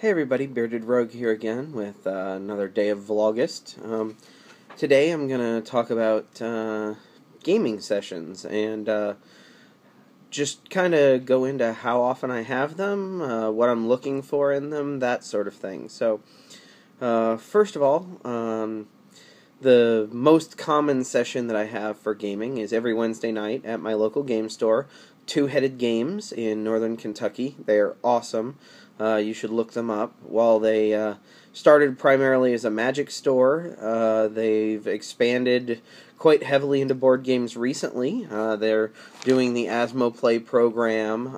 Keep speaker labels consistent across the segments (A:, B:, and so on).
A: Hey everybody, Bearded Rogue here again with another day of Vlogust. Today I'm going to talk about gaming sessions and just kind of go into how often I have them, what I'm looking for in them, that sort of thing. So, first of all, the most common session that I have for gaming is every Wednesday night at my local game store, Two-Headed Games in northern Kentucky. They are awesome. You should look them up. While they started primarily as a magic store, they've expanded quite heavily into board games recently. They're doing the Asmo Play program,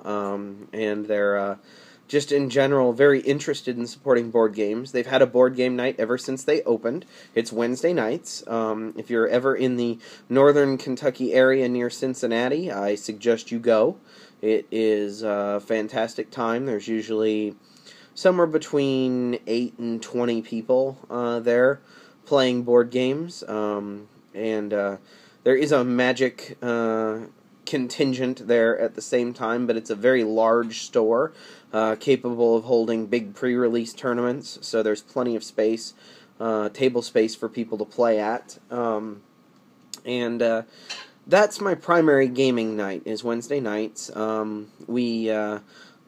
A: and they're just in general very interested in supporting board games. They've had a board game night ever since they opened. It's Wednesday nights. If you're ever in the northern Kentucky area near Cincinnati, I suggest you go. It is a fantastic time. There's usually somewhere between 8 and 20 people there playing board games. And there is a magic contingent there at the same time, but it's a very large store capable of holding big pre-release tournaments, so there's plenty of space, table space for people to play at. And that's my primary gaming night, is Wednesday nights. We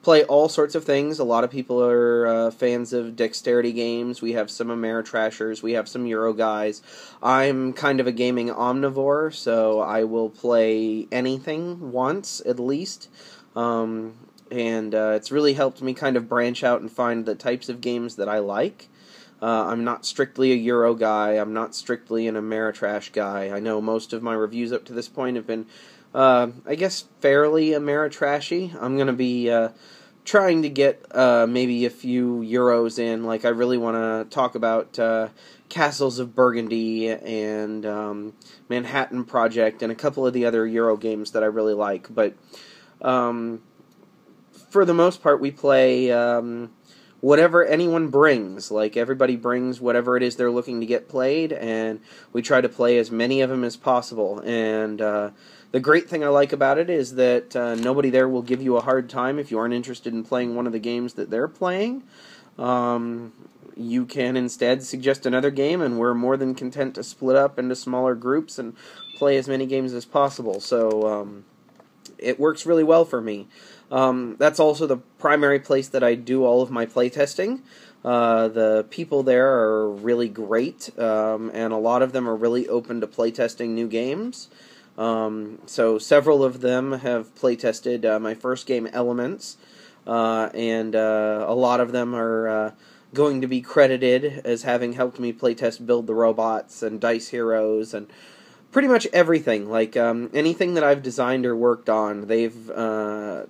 A: play all sorts of things. A lot of people are fans of dexterity games. We have some Ameritrashers. We have some Euro guys. I'm kind of a gaming omnivore, so I will play anything once, at least. And it's really helped me kind of branch out and find the types of games that I like. I'm not strictly a Euro guy. I'm not strictly an Ameritrash guy. I know most of my reviews up to this point have been, I guess, fairly Ameritrashy. I'm going to be trying to get maybe a few Euros in. Like, I really want to talk about Castles of Burgundy and Manhattan Project and a couple of the other Euro games that I really like. But for the most part, we play whatever anyone brings. Like, everybody brings whatever it is they're looking to get played, and we try to play as many of them as possible. And the great thing I like about it is that nobody there will give you a hard time if you aren't interested in playing one of the games that they're playing. You can instead suggest another game, and we're more than content to split up into smaller groups and play as many games as possible. So it works really well for me. That's also the primary place that I do all of my playtesting. The people there are really great, and a lot of them are really open to playtesting new games. So several of them have playtested my first game, Elements, and a lot of them are going to be credited as having helped me playtest Build the Robots and Dice Heroes and pretty much everything. Like, anything that I've designed or worked on, they've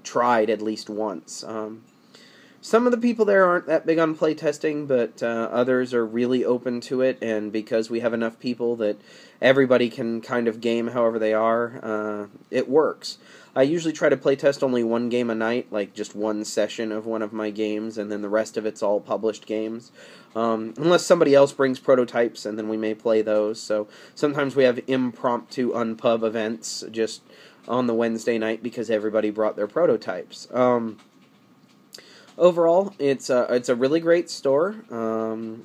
A: tried at least once. Some of the people there aren't that big on playtesting, but others are really open to it, and because we have enough people that everybody can kind of game however they are, it works. I usually try to playtest only one game a night, like just one session of one of my games, and then the rest of it's all published games. Unless somebody else brings prototypes, and then we may play those. So sometimes we have impromptu unpub events just on the Wednesday night because everybody brought their prototypes. Overall, it's a really great store.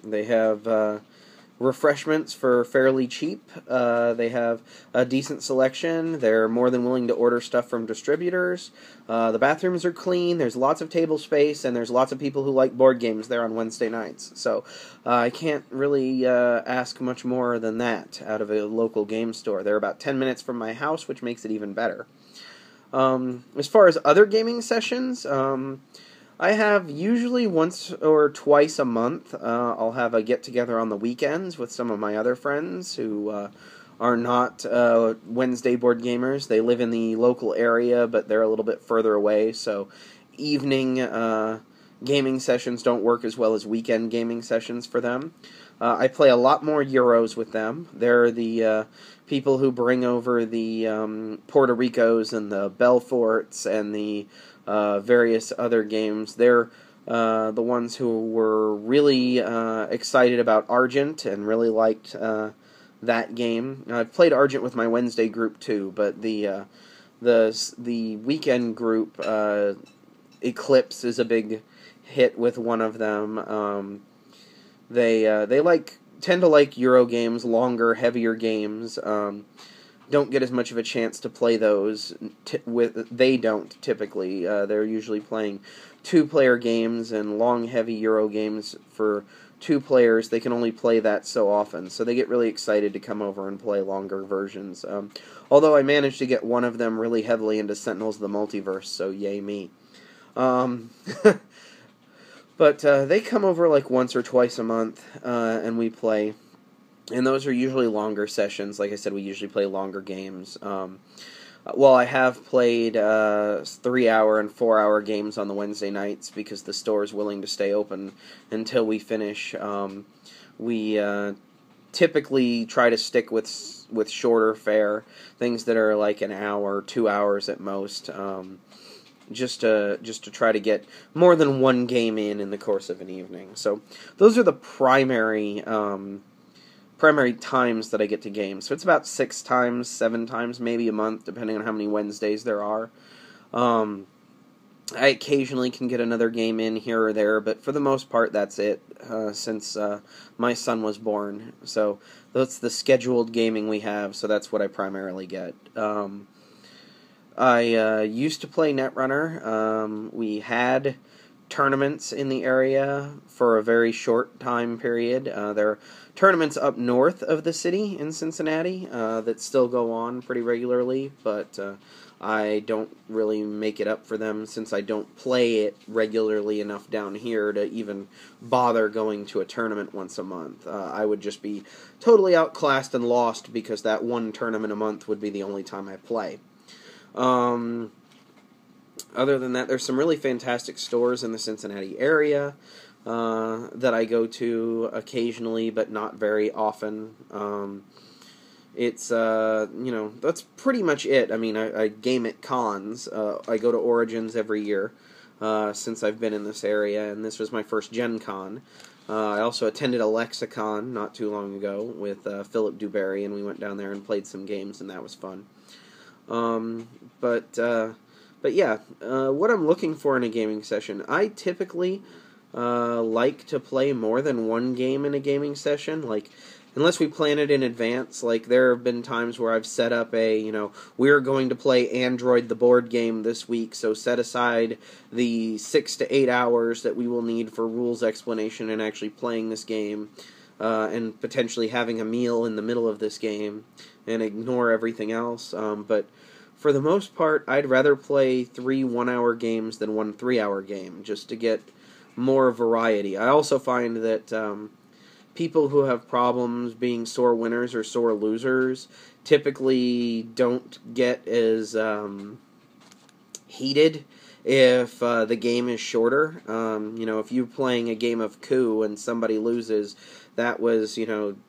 A: They have refreshments for fairly cheap. They have a decent selection. They're more than willing to order stuff from distributors. The bathrooms are clean. There's lots of table space, and there's lots of people who like board games there on Wednesday nights. So I can't really ask much more than that out of a local game store. They're about 10 minutes from my house, which makes it even better. As far as other gaming sessions, I have usually once or twice a month. I'll have a get-together on the weekends with some of my other friends who are not Wednesday board gamers. They live in the local area, but they're a little bit further away, so evening gaming sessions don't work as well as weekend gaming sessions for them. I play a lot more Euros with them. They're the people who bring over the Puerto Ricos and the Belforts and the various other games. They're the ones who were really excited about Argent and really liked that game. I've played Argent with my Wednesday group too, but the weekend group Eclipse is a big hit with one of them. They tend to like Euro games, longer, heavier games. Don't get as much of a chance to play those. They don't typically. They're usually playing 2-player games, and long, heavy Euro games for 2 players. They can only play that so often, so they get really excited to come over and play longer versions. Although I managed to get one of them really heavily into Sentinels of the Multiverse, so yay me. But they come over like once or twice a month, and we play. And those are usually longer sessions. Like I said, we usually play longer games. Well, I have played 3-hour and 4-hour games on the Wednesday nights because the store is willing to stay open until we finish. We typically try to stick with shorter fare, things that are like an hour, 2 hours at most. Just to try to get more than one game in the course of an evening. So those are the primary times that I get to game. So it's about 6 times, 7 times maybe a month, depending on how many Wednesdays there are. I occasionally can get another game in here or there, but for the most part that's it, since my son was born. So that's the scheduled gaming we have, so that's what I primarily get. I used to play Netrunner. We had tournaments in the area for a very short time period. There are tournaments up north of the city in Cincinnati that still go on pretty regularly, but I don't really make it up for them since I don't play it regularly enough down here to even bother going to a tournament once a month. I would just be totally outclassed and lost because that one tournament a month would be the only time I play. Other than that, there's some really fantastic stores in the Cincinnati area that I go to occasionally, but not very often. It's, that's pretty much it. I mean, I game at cons. I go to Origins every year since I've been in this area, and this was my first Gen Con. I also attended a Lexicon not too long ago with Philip Dewberry, and we went down there and played some games, and that was fun. But yeah, what I'm looking for in a gaming session, I typically like to play more than one game in a gaming session, like, unless we plan it in advance. Like, there have been times where I've set up we're going to play Android the board game this week, so set aside the 6 to 8 hours that we will need for rules explanation and actually playing this game, and potentially having a meal in the middle of this game, and ignore everything else, but for the most part, I'd rather play 3 1-hour games than 1 3-hour game, just to get more variety. I also find that people who have problems being sore winners or sore losers typically don't get as heated if the game is shorter. If you're playing a game of Coup and somebody loses, that was,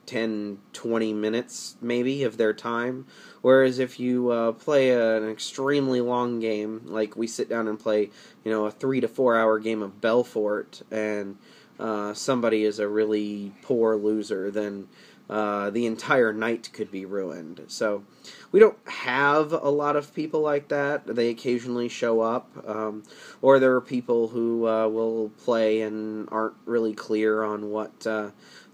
A: 10, 20 minutes, maybe, of their time. Whereas if you play an extremely long game, like we sit down and play, a 3 to 4 hour game of Belfort, and somebody is a really poor loser, then the entire night could be ruined. So we don't have a lot of people like that. They occasionally show up, or there are people who will play and aren't really clear on what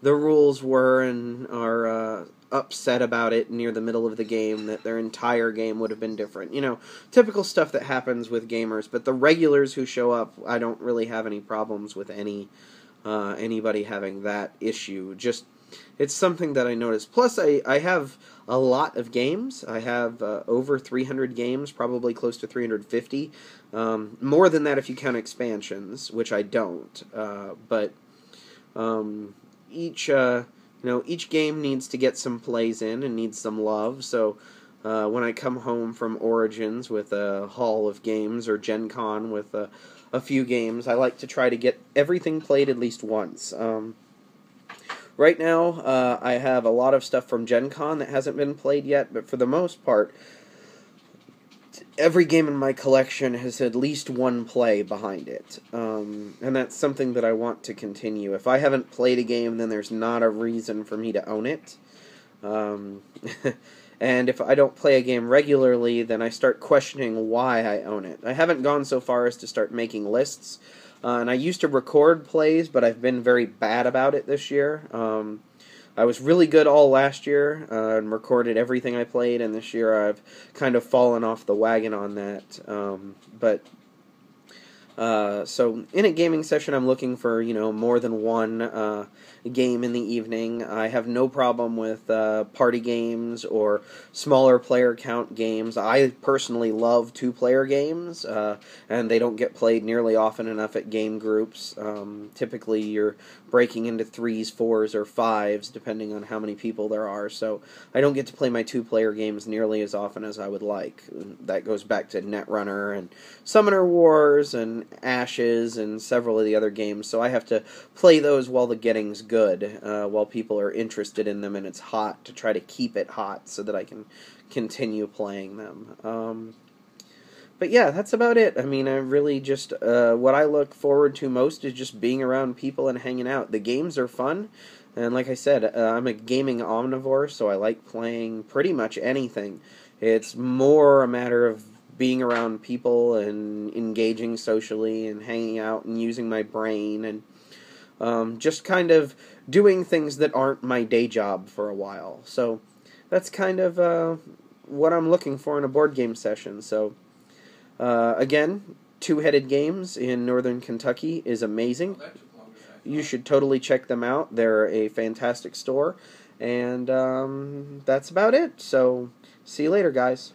A: the rules were and are upset about it near the middle of the game, that their entire game would have been different. Typical stuff that happens with gamers. But the regulars who show up, I don't really have any problems with anybody having that issue. Just, it's something that I noticed. Plus, I have a lot of games. I have over 300 games, probably close to 350. More than that if you count expansions, which I don't. But each game needs to get some plays in and needs some love. So when I come home from Origins with a haul of games, or Gen Con with a few games, I like to try to get everything played at least once. Right now, I have a lot of stuff from Gen Con that hasn't been played yet, but for the most part, every game in my collection has at least one play behind it. And that's something that I want to continue. If I haven't played a game, then there's not a reason for me to own it. And if I don't play a game regularly, then I start questioning why I own it. I haven't gone so far as to start making lists, and I used to record plays, but I've been very bad about it this year. I was really good all last year and recorded everything I played, and this year I've kind of fallen off the wagon on that. So in a gaming session, I'm looking for, more than one game in the evening. I have no problem with party games or smaller player count games. I personally love two-player games, and they don't get played nearly often enough at game groups. Typically, you're breaking into 3s, 4s, or 5s, depending on how many people there are, so I don't get to play my two-player games nearly as often as I would like. That goes back to Netrunner and Summoner Wars and Ashes and several of the other games, so I have to play those while the getting's good, while people are interested in them and it's hot, to try to keep it hot so that I can continue playing them. But yeah, that's about it. I mean, I really just, what I look forward to most is just being around people and hanging out. The games are fun, and like I said, I'm a gaming omnivore, so I like playing pretty much anything. It's more a matter of being around people and engaging socially and hanging out and using my brain and just kind of doing things that aren't my day job for a while. So that's kind of what I'm looking for in a board game session. So again, Two-Headed Games in Northern Kentucky is amazing. You should totally check them out. They're a fantastic store. And that's about it. So see you later, guys.